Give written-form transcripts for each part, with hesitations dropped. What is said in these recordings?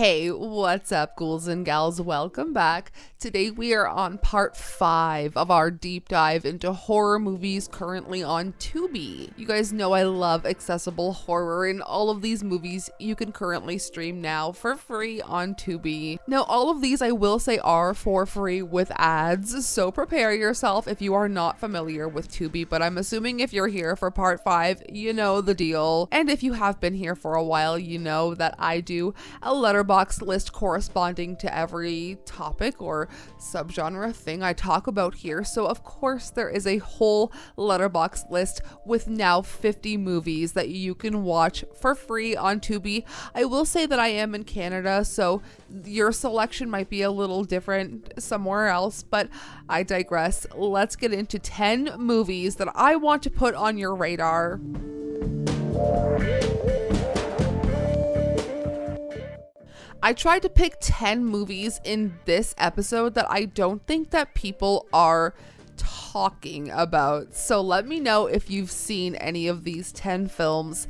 Hey, what's up, ghouls and gals? Welcome back. Today we are on part 5 of our deep dive into horror movies currently on Tubi. You guys know I love accessible horror, and all of these movies you can currently stream now for free on Tubi. Now, all of these I will say are for free with ads, so prepare yourself if you are not familiar with Tubi, but I'm assuming if you're here for part 5, you know the deal. And if you have been here for a while, you know that I do a letterbox list corresponding to every topic or subgenre thing I talk about here. So of course there is a whole letterbox list with now 50 movies that you can watch for free on Tubi. I will say that I am in Canada, so your selection might be a little different somewhere else, but I digress. Let's get into 10 movies that I want to put on your radar. I tried to pick 10 movies in this episode that I don't think that people are talking about. So let me know if you've seen any of these 10 films.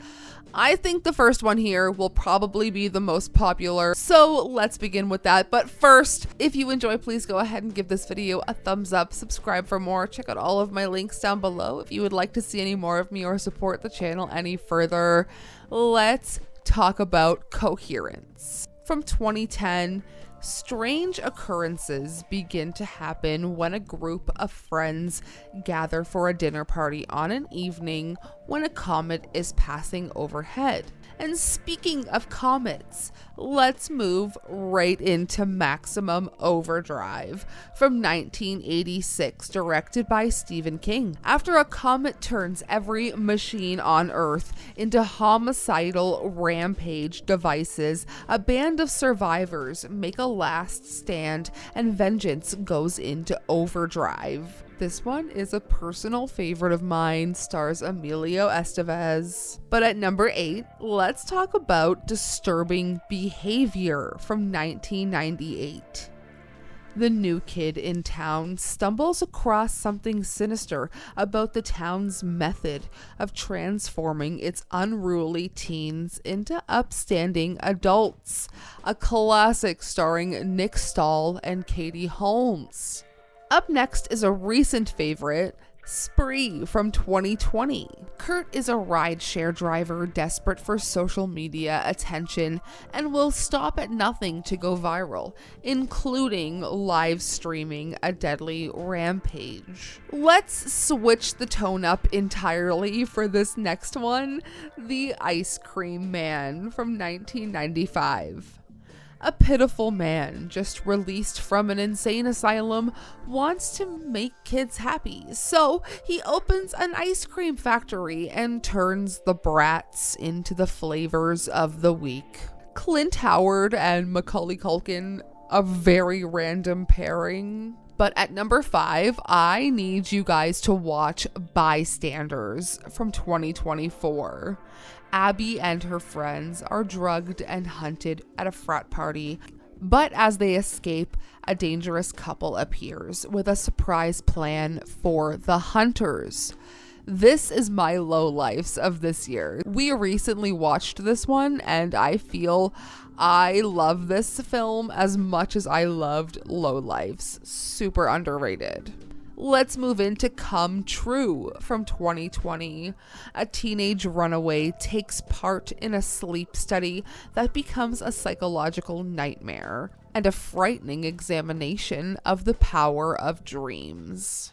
I think the first one here will probably be the most popular, so let's begin with that. But first, if you enjoy, please go ahead and give this video a thumbs up, subscribe for more, check out all of my links down below if you would like to see any more of me or support the channel any further. Let's talk about Coherence. From 2010, strange occurrences begin to happen when a group of friends gather for a dinner party on an evening when a comet is passing overhead. And speaking of comets, let's move right into Maximum Overdrive from 1986, directed by Stephen King. After a comet turns every machine on Earth into homicidal rampage devices, a band of survivors make a last stand and vengeance goes into overdrive. This one is a personal favorite of mine, stars Emilio Estevez. But at number 8, let's talk about Disturbing Behavior from 1998. The new kid in town stumbles across something sinister about the town's method of transforming its unruly teens into upstanding adults. A classic starring Nick Stahl and Katie Holmes. Up next is a recent favorite, Spree from 2020. Kurt is a rideshare driver desperate for social media attention and will stop at nothing to go viral, including live streaming a deadly rampage. Let's switch the tone up entirely for this next one, The Ice Cream Man from 1995. A pitiful man, just released from an insane asylum, wants to make kids happy, so he opens an ice cream factory and turns the brats into the flavors of the week. Clint Howard and Macaulay Culkin, a very random pairing. But at number 5, I need you guys to watch Bystanders from 2024. Abby and her friends are drugged and hunted at a frat party, but as they escape, a dangerous couple appears with a surprise plan for the hunters. This is my lowlifes of this year. We recently watched this one, and I feel I love this film as much as I loved Lowlifes. Super underrated. Let's move into Come True from 2020. A teenage runaway takes part in a sleep study that becomes a psychological nightmare and a frightening examination of the power of dreams.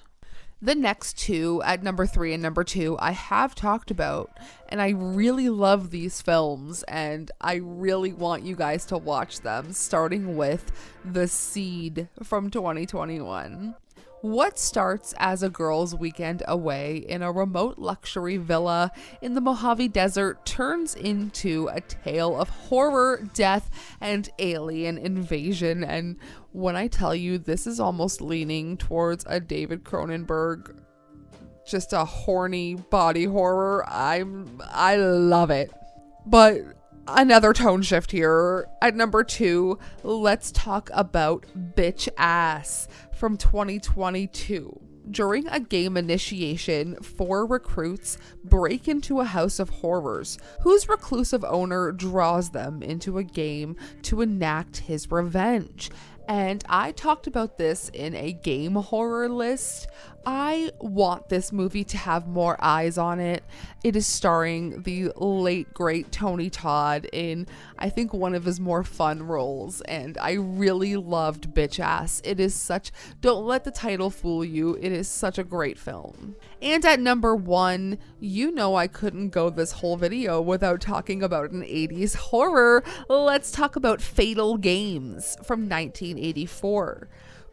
The next two, at number 3 and number 2, I have talked about, and I really love these films, and I really want you guys to watch them, starting with The Seed from 2021. What starts as a girls' weekend away in a remote luxury villa in the Mojave Desert turns into a tale of horror, death, and alien invasion. And when I tell you, this is almost leaning towards a David Cronenberg, just a horny body horror. I love it. But another tone shift here. At number 2, let's talk about Bitch Ass from 2022. During a game initiation, 4 recruits break into a house of horrors, whose reclusive owner draws them into a game to enact his revenge. And I talked about this in a game horror list. I want this movie to have more eyes on it. It is starring the late great Tony Todd in, I think, one of his more fun roles, and I really loved Bitch Ass. It is such, don't let the title fool you, it is such a great film. And at number 1, you know I couldn't go this whole video without talking about an 80s horror. Let's talk about Fatal Games from 1984.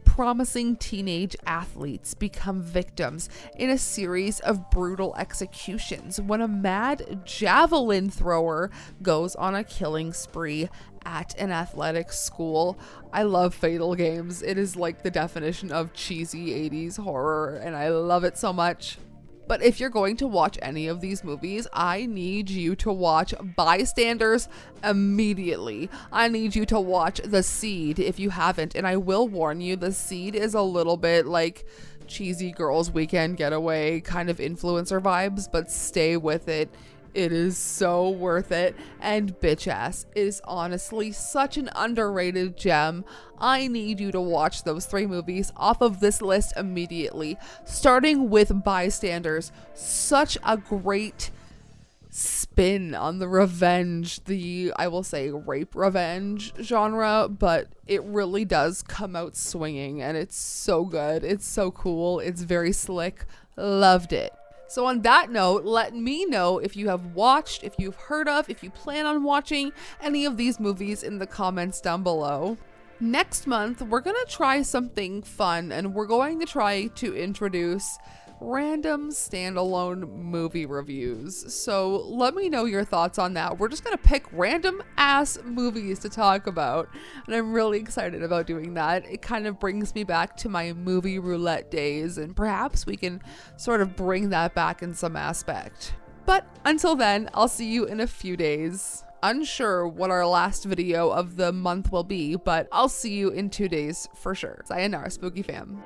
Promising teenage athletes become victims in a series of brutal executions when a mad javelin thrower goes on a killing spree at an athletic school. I love Fatal Games. It is like the definition of cheesy 80s horror, and I love it so much. But if you're going to watch any of these movies, I need you to watch Bystanders immediately. I need you to watch The Seed if you haven't. And I will warn you, The Seed is a little bit like cheesy girls' weekend getaway kind of influencer vibes, but stay with it. It is so worth it. And Bitch Ass is honestly such an underrated gem. I need you to watch those 3 movies off of this list immediately. Starting with Bystanders, such a great spin on the revenge, I will say rape revenge genre, but it really does come out swinging, and it's so good. It's so cool. It's very slick. Loved it. So on that note, let me know if you have watched, if you've heard of, if you plan on watching any of these movies in the comments down below. Next month, we're going to try something fun, and we're going to try to introduce random standalone movie reviews. So let me know your thoughts on that. We're just going to pick random ass movies to talk about, and I'm really excited about doing that. It kind of brings me back to my movie roulette days, and perhaps we can sort of bring that back in some aspect. But until then, I'll see you in a few days. Unsure what our last video of the month will be, but I'll see you in 2 days for sure. Sayonara, spooky fam.